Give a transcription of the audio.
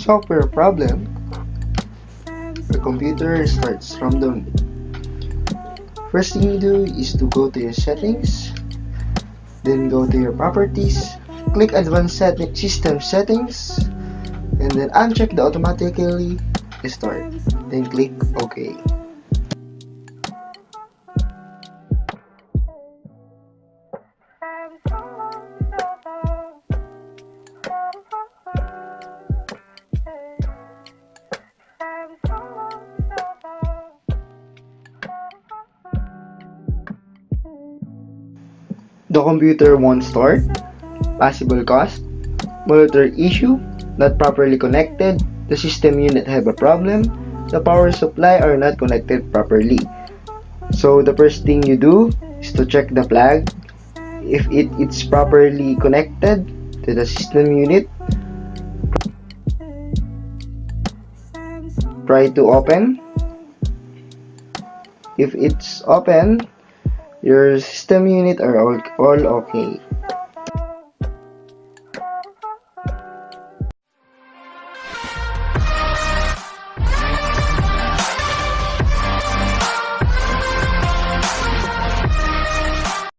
software problem, the computer starts from the first thing you do is to go to your settings, then go to your properties, click advanced system settings, and then uncheck the automatically start, then click OK. The computer won't start. Possible cause: monitor issue, not properly connected, the system unit have a problem, the power supply are not connected properly. So the first thing you do is to check the flag. If it's properly connected to the system unit, try to open. If it's open, your system unit are all okay.